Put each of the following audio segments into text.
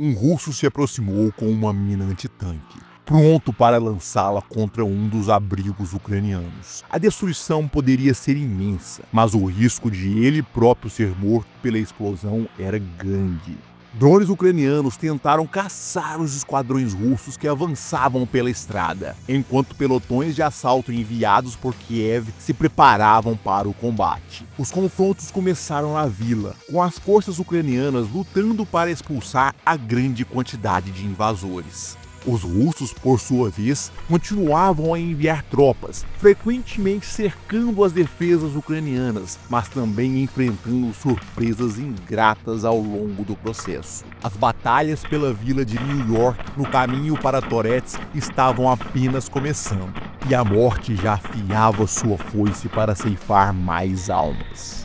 um russo se aproximou com uma mina antitanque, pronto para lançá-la contra um dos abrigos ucranianos. A destruição poderia ser imensa, mas o risco de ele próprio ser morto pela explosão era grande. Drones ucranianos tentaram caçar os esquadrões russos que avançavam pela estrada, enquanto pelotões de assalto enviados por Kiev se preparavam para o combate. Os confrontos começaram na vila, com as forças ucranianas lutando para expulsar a grande quantidade de invasores. Os russos, por sua vez, continuavam a enviar tropas, frequentemente cercando as defesas ucranianas, mas também enfrentando surpresas ingratas ao longo do processo. As batalhas pela vila de New York, no caminho para Toretsk, estavam apenas começando, e a morte já afiava sua foice para ceifar mais almas.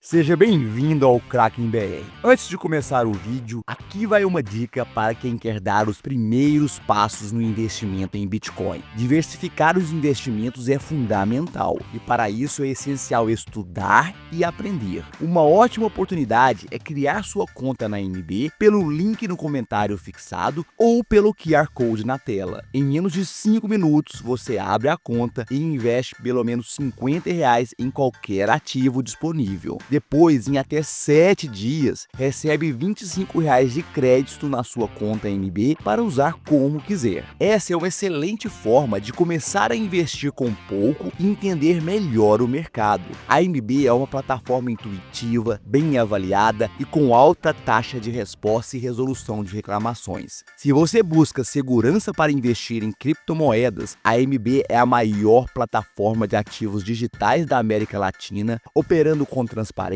Seja bem-vindo ao Kraken BR. Antes de começar o vídeo, aqui vai uma dica para quem quer dar os primeiros passos no investimento em Bitcoin. Diversificar os investimentos é fundamental e para isso é essencial estudar e aprender. Uma ótima oportunidade é criar sua conta na NB pelo link no comentário fixado ou pelo QR Code na tela. Em menos de 5 minutos você abre a conta e investe pelo menos R$50 em qualquer ativo disponível. Depois, em até 7 dias, recebe R$25 de crédito na sua conta NB para usar como quiser. Essa é uma excelente forma de começar a investir com pouco e entender melhor o mercado. A NB é uma plataforma intuitiva, bem avaliada e com alta taxa de resposta e resolução de reclamações. Se você busca segurança para investir em criptomoedas, a NB é a maior plataforma de ativos digitais da América Latina, operando com transparência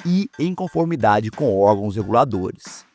e em conformidade com órgãos reguladores.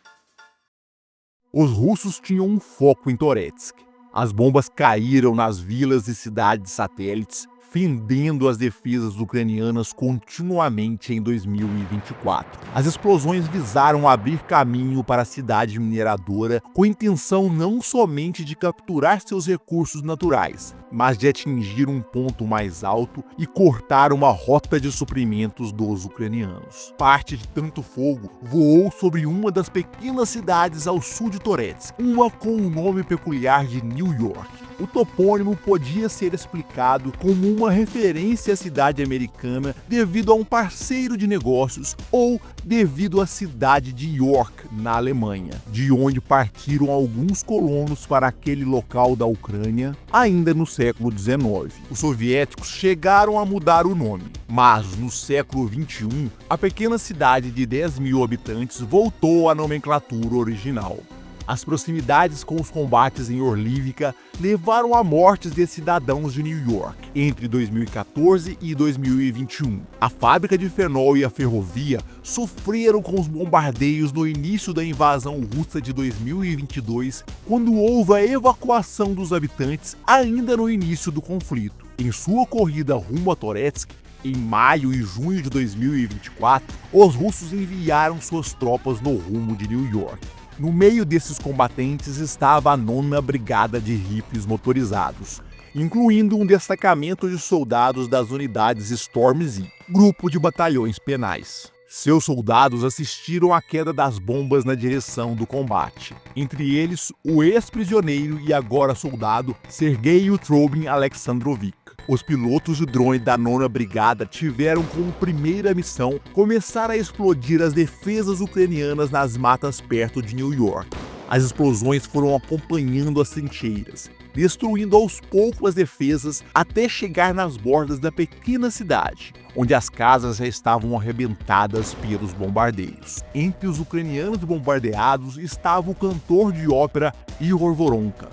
Os russos tinham um foco em Toretsk. As bombas caíram nas vilas e cidades satélites, fendendo as defesas ucranianas continuamente em 2024. As explosões visaram abrir caminho para a cidade mineradora com a intenção não somente de capturar seus recursos naturais, mas de atingir um ponto mais alto e cortar uma rota de suprimentos dos ucranianos. Parte de tanto fogo voou sobre uma das pequenas cidades ao sul de Toretsk, uma com o nome peculiar de New York. O topônimo podia ser explicado como uma referência à cidade americana devido a um parceiro de negócios ou devido à cidade de York, na Alemanha, de onde partiram alguns colonos para aquele local da Ucrânia ainda no século XIX. Os soviéticos chegaram a mudar o nome, mas no século XXI, a pequena cidade de 10 mil habitantes voltou à nomenclatura original. As proximidades com os combates em Orlívka levaram à mortes de cidadãos de New York entre 2014 e 2021. A fábrica de fenol e a ferrovia sofreram com os bombardeios no início da invasão russa de 2022, quando houve a evacuação dos habitantes ainda no início do conflito. Em sua corrida rumo a Toretsk, em maio e junho de 2024, os russos enviaram suas tropas no rumo de New York. No meio desses combatentes estava a 9ª Brigada de Rifles Motorizados, incluindo um destacamento de soldados das unidades Storm Z, grupo de batalhões penais. Seus soldados assistiram à queda das bombas na direção do combate. Entre eles, o ex-prisioneiro e agora soldado Sergei Utrobin Alexandrovich. Os pilotos de drone da 9ª Brigada tiveram como primeira missão começar a explodir as defesas ucranianas nas matas perto de New York. As explosões foram acompanhando as trincheiras, destruindo aos poucos as defesas até chegar nas bordas da pequena cidade, onde as casas já estavam arrebentadas pelos bombardeios. Entre os ucranianos bombardeados estava o cantor de ópera Ihor Voronka.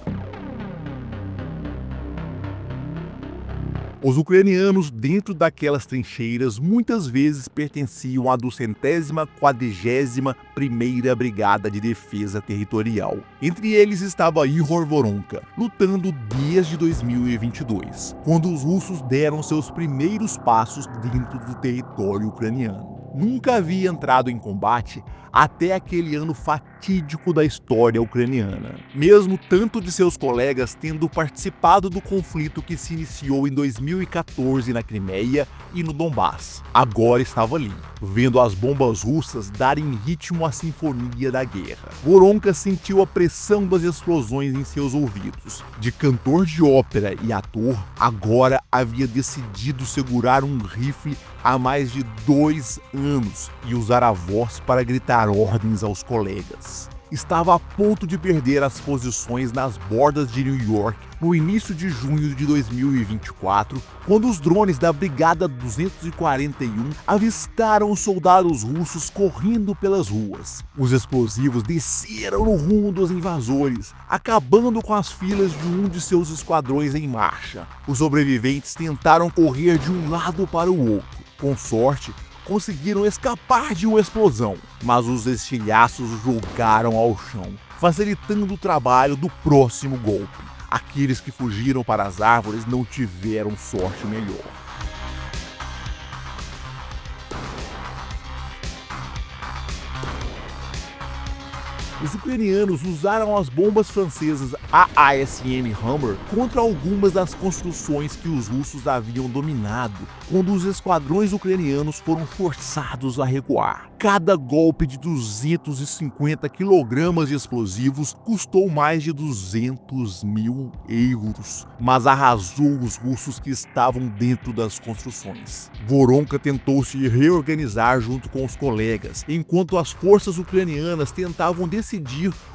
Os ucranianos dentro daquelas trincheiras muitas vezes pertenciam à 241ª Brigada de Defesa Territorial. Entre eles estava Ihor Voronka, lutando desde 2022, quando os russos deram seus primeiros passos dentro do território ucraniano. nunca havia entrado em combate até aquele ano fatídico da história ucraniana. Mesmo tanto de seus colegas tendo participado do conflito que se iniciou em 2014 na Crimeia e no Donbass, agora estava ali, vendo as bombas russas darem ritmo à sinfonia da guerra. Voronka sentiu a pressão das explosões em seus ouvidos. De cantor de ópera e ator, agora havia decidido segurar um rifle há mais de 2 anos e usar a voz para gritar ordens aos colegas. Estava a ponto de perder as posições nas bordas de New York no início de junho de 2024, quando os drones da Brigada 241 avistaram os soldados russos correndo pelas ruas. Os explosivos desceram no rumo dos invasores, acabando com as filas de um de seus esquadrões em marcha. Os sobreviventes tentaram correr de um lado para o outro. Com sorte, conseguiram escapar de uma explosão, mas os estilhaços jogaram ao chão, facilitando o trabalho do próximo golpe. Aqueles que fugiram para as árvores não tiveram sorte melhor. Os ucranianos usaram as bombas francesas AASM Hammer contra algumas das construções que os russos haviam dominado, quando os esquadrões ucranianos foram forçados a recuar. Cada golpe de 250 kg de explosivos custou mais de 200.000 euros, mas arrasou os russos que estavam dentro das construções. Voronka tentou se reorganizar junto com os colegas, enquanto as forças ucranianas tentavam decidir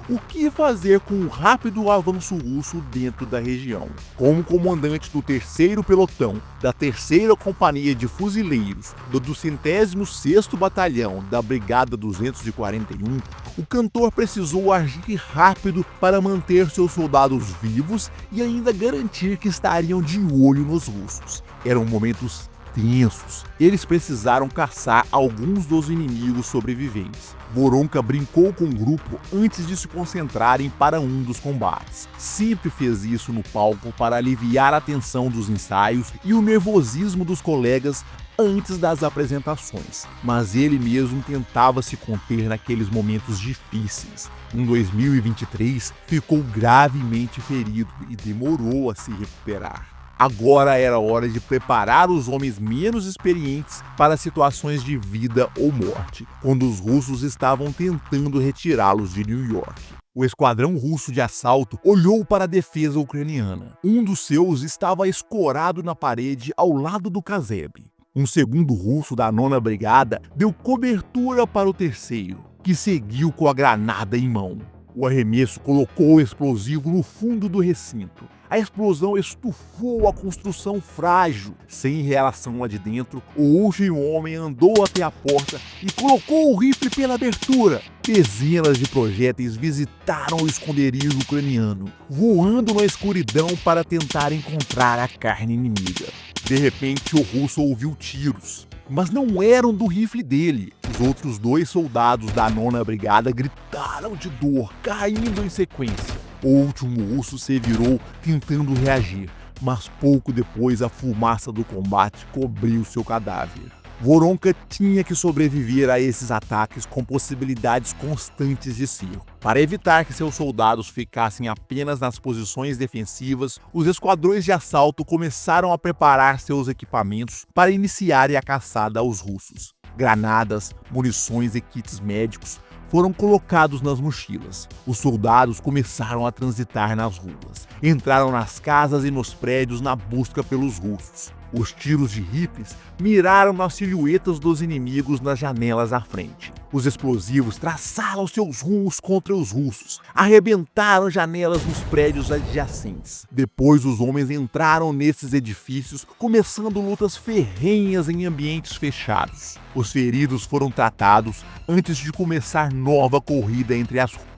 o que fazer com o rápido avanço russo dentro da região. Como comandante do 3º Pelotão, da 3ª Companhia de Fuzileiros, do 206º Batalhão da Brigada 241, o cantor precisou agir rápido para manter seus soldados vivos e ainda garantir que estariam de olho nos russos. Eram momentos tensos. Eles precisaram caçar alguns dos inimigos sobreviventes. Voronka brincou com o grupo antes de se concentrarem para um dos combates. Sempre fez isso no palco para aliviar a tensão dos ensaios e o nervosismo dos colegas antes das apresentações, mas ele mesmo tentava se conter naqueles momentos difíceis. Em 2023, ficou gravemente ferido e demorou a se recuperar. Agora era hora de preparar os homens menos experientes para situações de vida ou morte, quando os russos estavam tentando retirá-los de New York. O esquadrão russo de assalto olhou para a defesa ucraniana. Um dos seus estava escorado na parede ao lado do casebre. Um segundo russo da 9ª Brigada deu cobertura para o terceiro, que seguiu com a granada em mão. O arremesso colocou o explosivo no fundo do recinto. A explosão estufou a construção frágil. Sem reação lá de dentro, o último homem andou até a porta e colocou o rifle pela abertura. Dezenas de projéteis visitaram o esconderijo ucraniano, voando na escuridão para tentar encontrar a carne inimiga. De repente, o russo ouviu tiros, mas não eram do rifle dele. Os outros 2 soldados da 9ª Brigada gritaram de dor, caindo em sequência. O último russo se virou tentando reagir, mas pouco depois a fumaça do combate cobriu seu cadáver. Voronka tinha que sobreviver a esses ataques com possibilidades constantes de cerco. Para evitar que seus soldados ficassem apenas nas posições defensivas, os esquadrões de assalto começaram a preparar seus equipamentos para iniciarem a caçada aos russos. Granadas, munições e kits médicos foram colocados nas mochilas. Os soldados começaram a transitar nas ruas. Entraram nas casas e nos prédios na busca pelos russos. Os tiros de rifles miraram nas silhuetas dos inimigos nas janelas à frente. Os explosivos traçaram seus rumos contra os russos, arrebentaram janelas nos prédios adjacentes. Depois os homens entraram nesses edifícios, começando lutas ferrenhas em ambientes fechados. Os feridos foram tratados antes de começar nova corrida entre as ruas.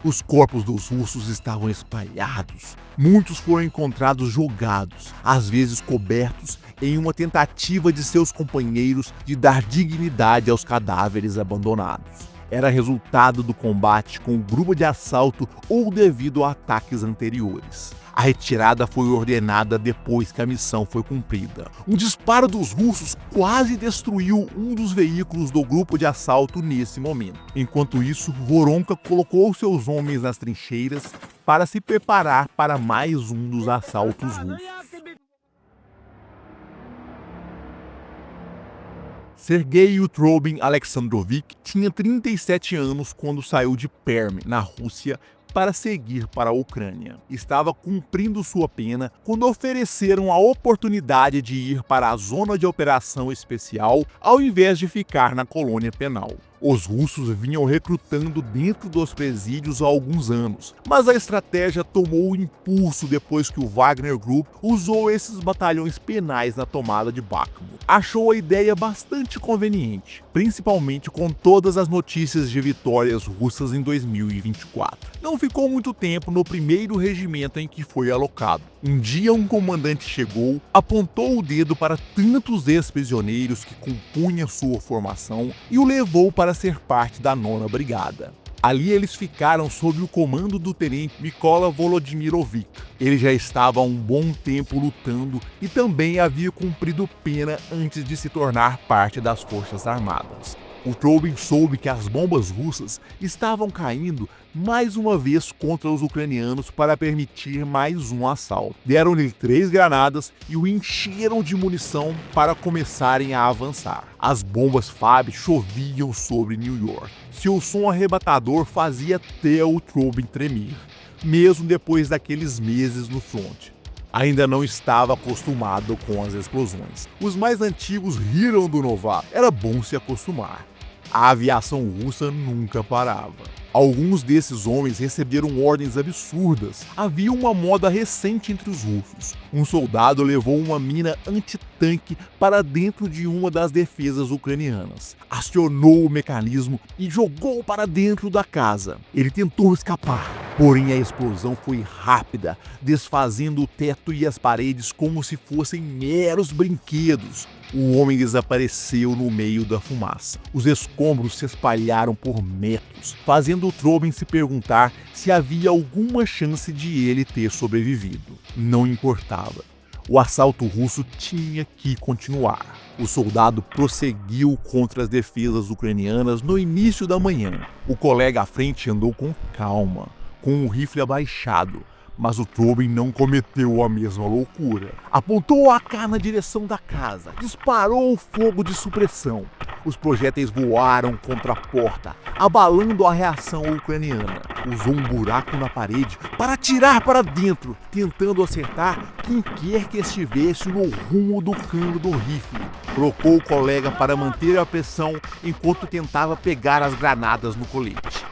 Os corpos dos russos estavam espalhados. Muitos foram encontrados jogados, às vezes cobertos, em uma tentativa de seus companheiros de dar dignidade aos cadáveres abandonados. era resultado do combate com o grupo de assalto ou devido a ataques anteriores. A retirada foi ordenada depois que a missão foi cumprida. Um disparo dos russos quase destruiu um dos veículos do grupo de assalto nesse momento. Enquanto isso, Voronka colocou seus homens nas trincheiras para se preparar para mais um dos assaltos russos. Sergei Utrobin Alexandrovich tinha 37 anos quando saiu de Perm, na Rússia, para seguir para a Ucrânia. Estava cumprindo sua pena quando ofereceram a oportunidade de ir para a zona de operação especial ao invés de ficar na colônia penal. Os russos vinham recrutando dentro dos presídios há alguns anos, mas a estratégia tomou impulso depois que o Wagner Group usou esses batalhões penais na tomada de Bakhmut. Achou a ideia bastante conveniente, principalmente com todas as notícias de vitórias russas em 2024. Não ficou muito tempo no primeiro regimento em que foi alocado. Um dia um comandante chegou, apontou o dedo para tantos ex-prisioneiros que compunham sua formação e o levou para ser parte da 9ª Brigada. Ali eles ficaram sob o comando do tenente Mykola Volodimirovich. Ele já estava há um bom tempo lutando e também havia cumprido pena antes de se tornar parte das Forças Armadas. Utrobin soube que as bombas russas estavam caindo mais uma vez contra os ucranianos para permitir mais um assalto. Deram-lhe 3 granadas e o encheram de munição para começarem a avançar. As bombas FAB choviam sobre New York. Seu som arrebatador fazia até Utrobin tremer, mesmo depois daqueles meses no fronte. Ainda não estava acostumado com as explosões. Os mais antigos riram do novato. Era bom se acostumar. A aviação russa nunca parava. Alguns desses homens receberam ordens absurdas. Havia uma moda recente entre os russos. Um soldado levou uma mina antitanque para dentro de uma das defesas ucranianas. Acionou o mecanismo e jogou para dentro da casa. Ele tentou escapar, porém a explosão foi rápida, desfazendo o teto e as paredes como se fossem meros brinquedos. O homem desapareceu no meio da fumaça. Os escombros se espalharam por metros, fazendo Utrobin se perguntar se havia alguma chance de ele ter sobrevivido. Não importava. O assalto russo tinha que continuar. O soldado prosseguiu contra as defesas ucranianas no início da manhã. O colega à frente andou com calma, com o rifle abaixado. Mas Utrobin não cometeu a mesma loucura. Apontou a AK na direção da casa, disparou o fogo de supressão. Os projéteis voaram contra a porta, abalando a reação ucraniana. Usou um buraco na parede para atirar para dentro, tentando acertar quem quer que estivesse no rumo do cano do rifle. Colocou o colega para manter a pressão enquanto tentava pegar as granadas no colete.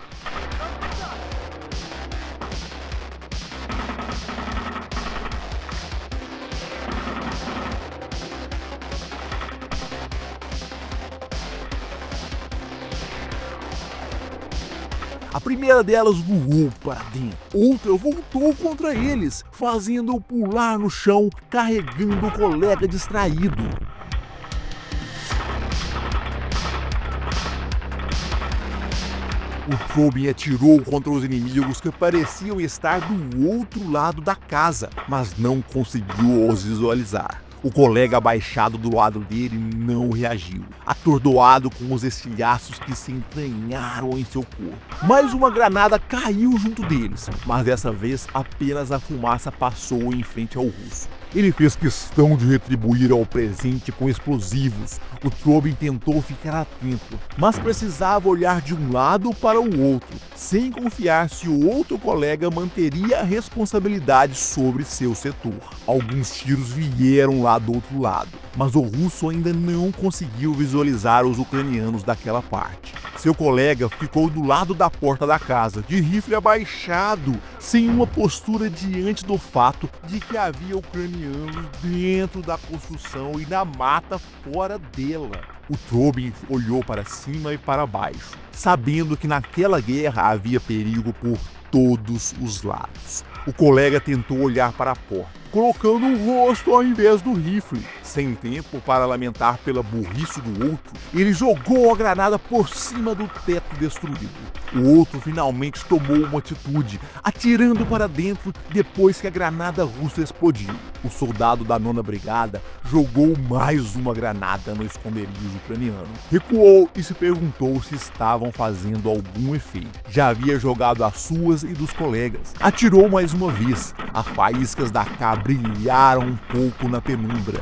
A primeira delas voou para dentro, outra voltou contra eles, fazendo-o pular no chão, carregando o colega distraído. Utrobin atirou contra os inimigos que pareciam estar do outro lado da casa, mas não conseguiu os visualizar. O colega abaixado do lado dele não reagiu, atordoado com os estilhaços que se entranharam em seu corpo. Mais uma granada caiu junto deles, mas dessa vez apenas a fumaça passou em frente ao russo. Ele fez questão de retribuir ao presente com explosivos. Utrobin tentou ficar atento, mas precisava olhar de um lado para o outro, sem confiar se o outro colega manteria a responsabilidade sobre seu setor. Alguns tiros vieram lá do outro lado, mas o russo ainda não conseguiu visualizar os ucranianos daquela parte. Seu colega ficou do lado da porta da casa, de rifle abaixado, sem uma postura diante do fato de que havia ucranianos dentro da construção e na mata fora dela. Utrobin olhou para cima e para baixo, sabendo que naquela guerra havia perigo por todos os lados. O colega tentou olhar para a porta, colocando o rosto ao invés do rifle, Sem tempo para lamentar pela burrice do outro, ele jogou a granada por cima do teto destruído. O outro finalmente tomou uma atitude, atirando para dentro depois que a granada russa explodiu. O soldado da 9ª Brigada jogou mais uma granada no esconderijo ucraniano. Recuou e se perguntou se estavam fazendo algum efeito. Já havia jogado as suas e dos colegas. Atirou mais uma vez. As faíscas da AK brilharam um pouco na penumbra.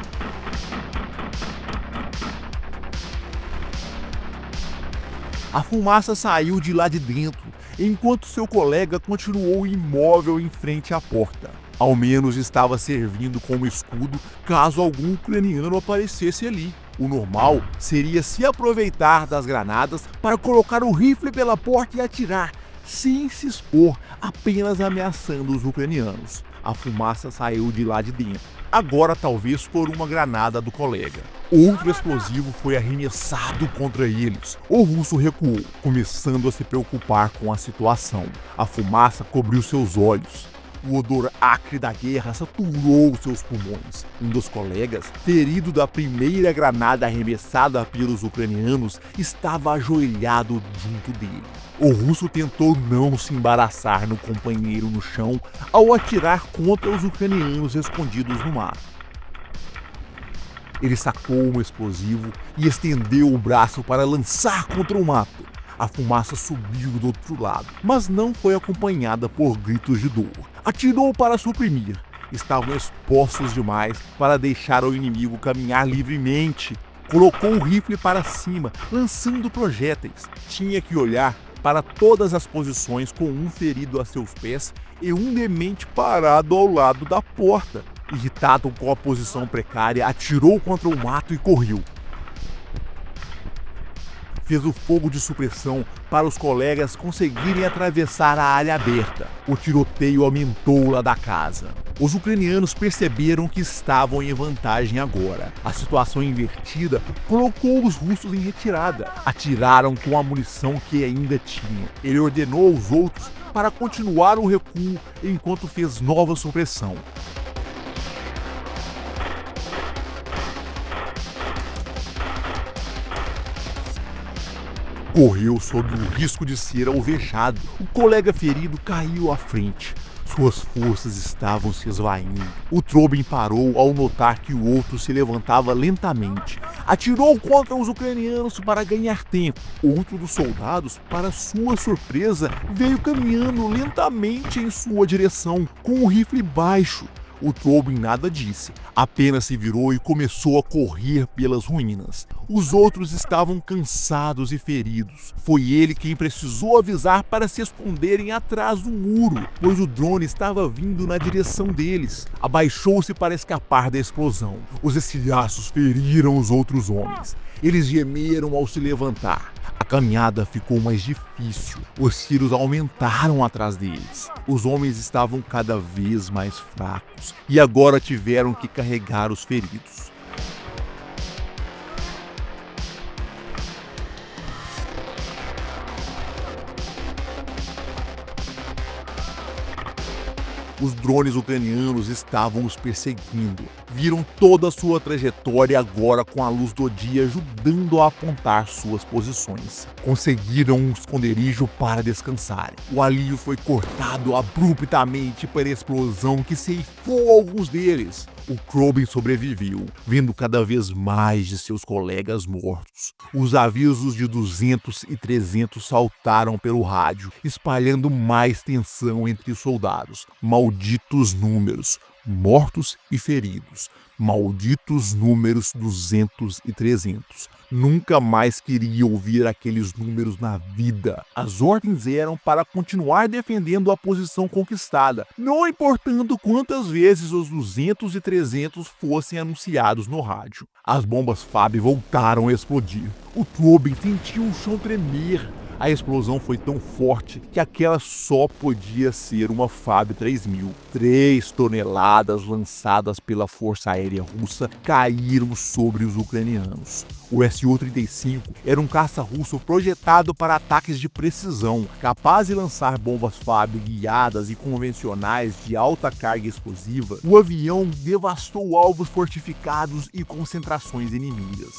A fumaça saiu de lá de dentro, enquanto seu colega continuou imóvel em frente à porta. Ao menos estava servindo como escudo caso algum ucraniano aparecesse ali. O normal seria se aproveitar das granadas para colocar o rifle pela porta e atirar, sem se expor, apenas ameaçando os ucranianos. A fumaça saiu de lá de dentro, agora talvez por uma granada do colega. Outro explosivo foi arremessado contra eles. O russo recuou, começando a se preocupar com a situação. A fumaça cobriu seus olhos. O odor acre da guerra saturou seus pulmões. Um dos colegas, ferido da primeira granada arremessada pelos ucranianos, estava ajoelhado junto dele. O russo tentou não se embaraçar no companheiro no chão ao atirar contra os ucranianos escondidos no mato. Ele sacou um explosivo e estendeu o braço para lançar contra o mato. A fumaça subiu do outro lado, mas não foi acompanhada por gritos de dor. Atirou para suprimir. Estavam expostos demais para deixar o inimigo caminhar livremente. Colocou o rifle para cima, lançando projéteis. Tinha que olhar para todas as posições com um ferido a seus pés e um demente parado ao lado da porta. Irritado com a posição precária, atirou contra o mato e correu. Fez o fogo de supressão para os colegas conseguirem atravessar a área aberta. O tiroteio aumentou lá da casa. Os ucranianos perceberam que estavam em vantagem agora. A situação invertida colocou os russos em retirada. Atiraram com a munição que ainda tinham. Ele ordenou aos outros para continuar o recuo enquanto fez nova supressão. Correu sob o risco de ser alvejado. O colega ferido caiu à frente. Suas forças estavam se esvaindo. O Trobin parou ao notar que o outro se levantava lentamente. Atirou contra os ucranianos para ganhar tempo. Outro dos soldados, para sua surpresa, veio caminhando lentamente em sua direção, com o rifle baixo. O Trobin nada disse, apenas se virou e começou a correr pelas ruínas. Os outros estavam cansados e feridos. Foi ele quem precisou avisar para se esconderem atrás do muro, pois o drone estava vindo na direção deles. Abaixou-se para escapar da explosão. Os estilhaços feriram os outros homens. Eles gemeram ao se levantar. A caminhada ficou mais difícil. Os tiros aumentaram atrás deles. Os homens estavam cada vez mais fracos e agora tiveram que carregar os feridos. Os drones ucranianos estavam os perseguindo. Viram toda a sua trajetória agora com a luz do dia ajudando a apontar suas posições. Conseguiram um esconderijo para descansarem. O alívio foi cortado abruptamente pela explosão que ceifou alguns deles. O Trobin sobreviveu, vendo cada vez mais de seus colegas mortos. Os avisos de 200 e 300 saltaram pelo rádio, espalhando mais tensão entre os soldados. Malditos números, mortos e feridos. Malditos números 200 e 300. Nunca mais queria ouvir aqueles números na vida. As ordens eram para continuar defendendo a posição conquistada, não importando quantas vezes os 200 e 300 fossem anunciados no rádio. As bombas FAB voltaram a explodir. O Trobin sentiu o chão tremer. A explosão foi tão forte que aquela só podia ser uma FAB 3000. 3 toneladas lançadas pela Força Aérea Russa caíram sobre os ucranianos. O Su-35 era um caça russo projetado para ataques de precisão, capaz de lançar bombas FAB guiadas e convencionais de alta carga explosiva. O avião devastou alvos fortificados e concentrações inimigas.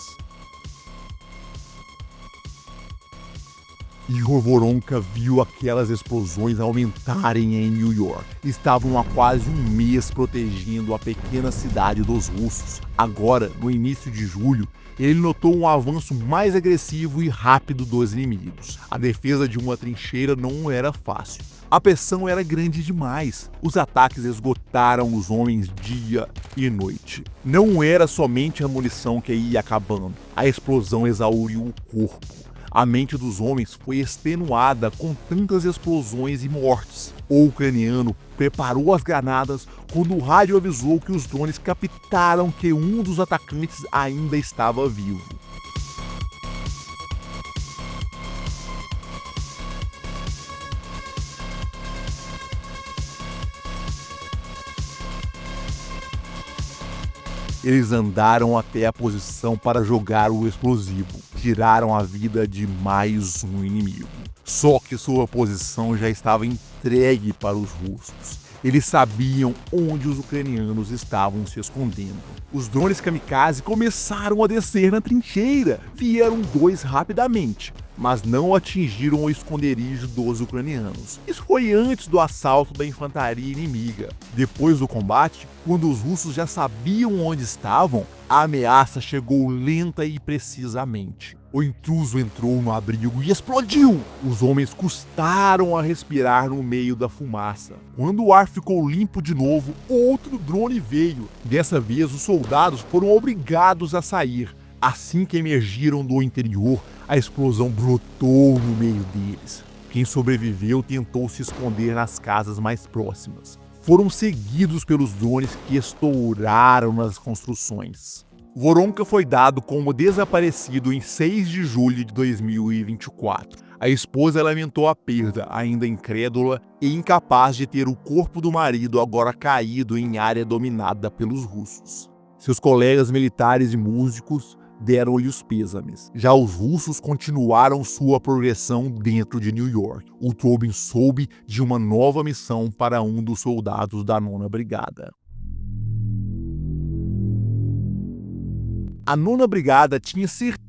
Igor Voronka viu aquelas explosões aumentarem em New York. Estavam há quase um mês protegendo a pequena cidade dos russos. Agora, no início de julho, ele notou um avanço mais agressivo e rápido dos inimigos. A defesa de uma trincheira não era fácil. A pressão era grande demais. Os ataques esgotaram os homens dia e noite. Não era somente a munição que ia acabando. A explosão exauriu o corpo. A mente dos homens foi extenuada com tantas explosões e mortes. O ucraniano preparou as granadas quando o rádio avisou que os drones captaram que um dos atacantes ainda estava vivo. Eles andaram até a posição para jogar o explosivo. Tiraram a vida de mais um inimigo. Só que sua posição já estava entregue para os russos. Eles sabiam onde os ucranianos estavam se escondendo. Os drones kamikaze começaram a descer na trincheira. Vieram 2 rapidamente, mas não atingiram o esconderijo dos ucranianos. Isso foi antes do assalto da infantaria inimiga. Depois do combate, quando os russos já sabiam onde estavam, a ameaça chegou lenta e precisamente. O intruso entrou no abrigo e explodiu. Os homens custaram a respirar no meio da fumaça. Quando o ar ficou limpo de novo, outro drone veio. Dessa vez, os soldados foram obrigados a sair. Assim que emergiram do interior, a explosão brotou no meio deles. Quem sobreviveu tentou se esconder nas casas mais próximas. Foram seguidos pelos drones que estouraram nas construções. Voronka foi dado como desaparecido em 6 de julho de 2024. A esposa lamentou a perda, ainda incrédula e incapaz de ter o corpo do marido agora caído em área dominada pelos russos. Seus colegas militares e músicos deram-lhe os pêsames. Já os russos continuaram sua progressão dentro de New York. O Trobin soube de uma nova missão para um dos soldados da 9ª Brigada. A 9ª Brigada tinha certeza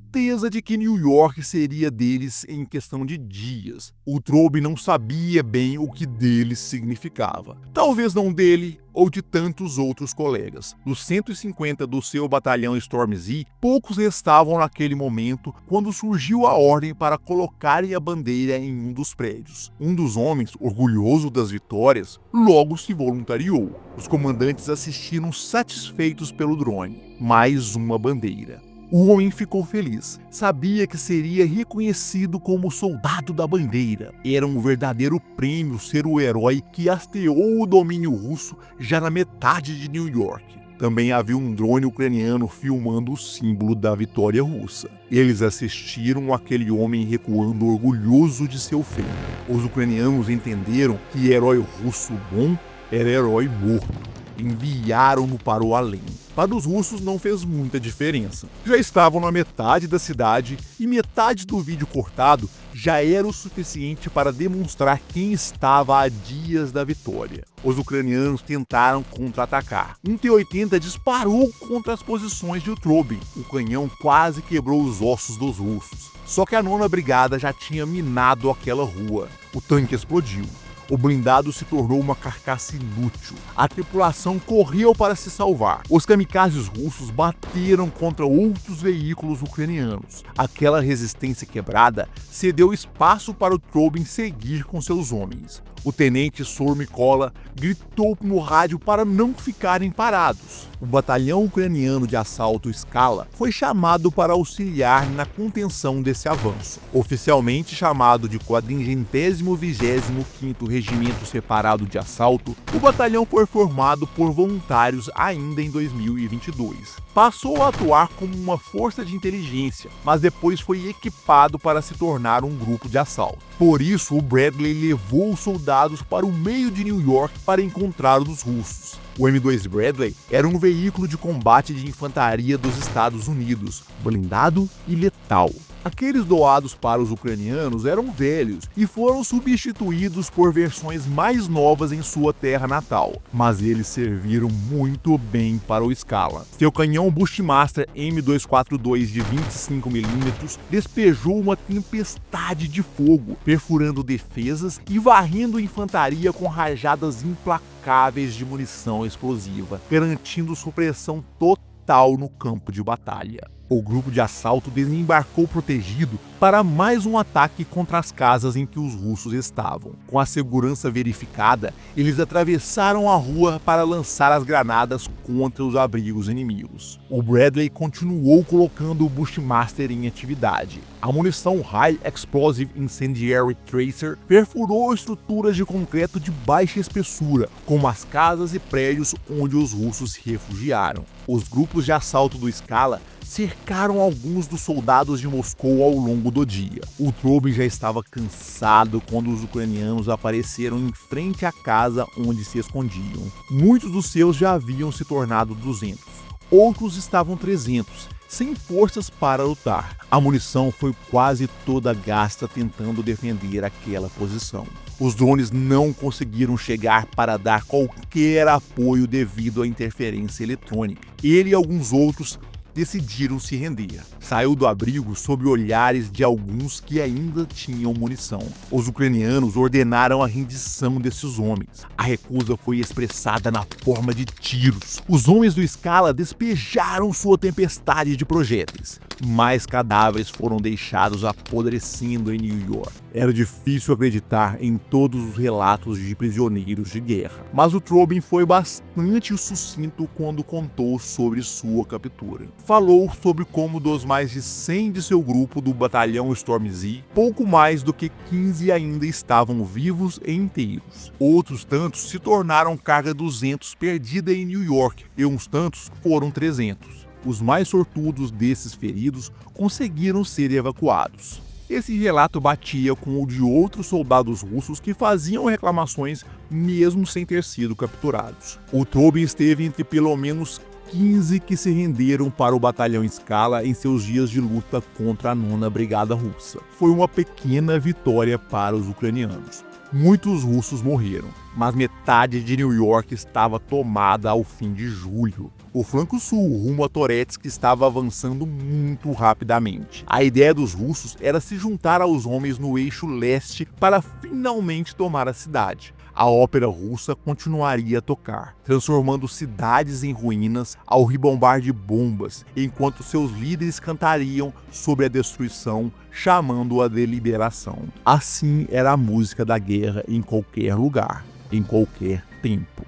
de que New York seria deles em questão de dias. O Trobin não sabia bem o que deles significava. Talvez não dele ou de tantos outros colegas. Dos 150 do seu batalhão Storm Z, poucos restavam naquele momento quando surgiu a ordem para colocarem a bandeira em um dos prédios. Um dos homens, orgulhoso das vitórias, logo se voluntariou. Os comandantes assistiram satisfeitos pelo drone. Mais uma bandeira. O homem ficou feliz. Sabia que seria reconhecido como soldado da bandeira. Era um verdadeiro prêmio ser o herói que hasteou o domínio russo já na metade de New York. Também havia um drone ucraniano filmando o símbolo da vitória russa. Eles assistiram aquele homem recuando orgulhoso de seu feito. Os ucranianos entenderam que herói russo bom era herói morto. Enviaram-no para o além. Para os russos não fez muita diferença. Já estavam na metade da cidade e metade do vídeo cortado já era o suficiente para demonstrar quem estava a dias da vitória. Os ucranianos tentaram contra-atacar. Um T-80 disparou contra as posições de Trobin. O canhão quase quebrou os ossos dos russos. Só que a 9ª Brigada já tinha minado aquela rua. O tanque explodiu. O blindado se tornou uma carcaça inútil. A tripulação correu para se salvar. Os kamikazes russos bateram contra outros veículos ucranianos. Aquela resistência quebrada cedeu espaço para o Trobin seguir com seus homens. O tenente Sormikola gritou no rádio para não ficarem parados. O batalhão ucraniano de assalto Skala foi chamado para auxiliar na contenção desse avanço. Oficialmente chamado de 425º Regimento Separado de Assalto, o batalhão foi formado por voluntários ainda em 2022. Passou a atuar como uma força de inteligência, mas depois foi equipado para se tornar um grupo de assalto. Por isso, o Bradley levou os soldados para o meio de New York para encontrar os russos. O M2 Bradley era um veículo de combate de infantaria dos Estados Unidos, blindado e letal. Aqueles doados para os ucranianos eram velhos e foram substituídos por versões mais novas em sua terra natal, mas eles serviram muito bem para o Skala. Seu canhão Bushmaster M242 de 25mm despejou uma tempestade de fogo, perfurando defesas e varrendo infantaria com rajadas implacáveis de munição explosiva, garantindo supressão total no campo de batalha. O grupo de assalto desembarcou protegido para mais um ataque contra as casas em que os russos estavam. Com a segurança verificada, eles atravessaram a rua para lançar as granadas contra os abrigos inimigos. O Bradley continuou colocando o Bushmaster em atividade. A munição High Explosive Incendiary Tracer perfurou estruturas de concreto de baixa espessura, como as casas e prédios onde os russos se refugiaram. Os grupos de assalto do Skala cercaram alguns dos soldados de Moscou ao longo do dia. O Trobin já estava cansado quando os ucranianos apareceram em frente à casa onde se escondiam. Muitos dos seus já haviam se tornado 200, outros estavam 300, sem forças para lutar. A munição foi quase toda gasta tentando defender aquela posição. Os drones não conseguiram chegar para dar qualquer apoio devido à interferência eletrônica. Ele e alguns outros decidiram se render. Saiu do abrigo sob olhares de alguns que ainda tinham munição. Os ucranianos ordenaram a rendição desses homens. A recusa foi expressada na forma de tiros. Os homens do Skala despejaram sua tempestade de projéteis. Mais cadáveres foram deixados apodrecendo em New York. Era difícil acreditar em todos os relatos de prisioneiros de guerra, mas o Trobin foi bastante sucinto quando contou sobre sua captura. Falou sobre como dos mais de 100 de seu grupo do batalhão Storm Z, pouco mais do que 15 ainda estavam vivos e inteiros. Outros tantos se tornaram carga 200 perdida em New York e uns tantos foram 300. Os mais sortudos desses feridos conseguiram ser evacuados. Esse relato batia com o de outros soldados russos que faziam reclamações mesmo sem ter sido capturados. O Trobin esteve entre pelo menos 15 que se renderam para o batalhão Skala em seus dias de luta contra a 9ª Brigada Russa. Foi uma pequena vitória para os ucranianos. Muitos russos morreram, mas metade de New York estava tomada ao fim de julho. O flanco sul, rumo a Toretsk, estava avançando muito rapidamente. A ideia dos russos era se juntar aos homens no eixo leste para finalmente tomar a cidade. A ópera russa continuaria a tocar, transformando cidades em ruínas ao ribombar de bombas, enquanto seus líderes cantariam sobre a destruição, chamando a deliberação. Assim era a música da guerra em qualquer lugar, em qualquer tempo.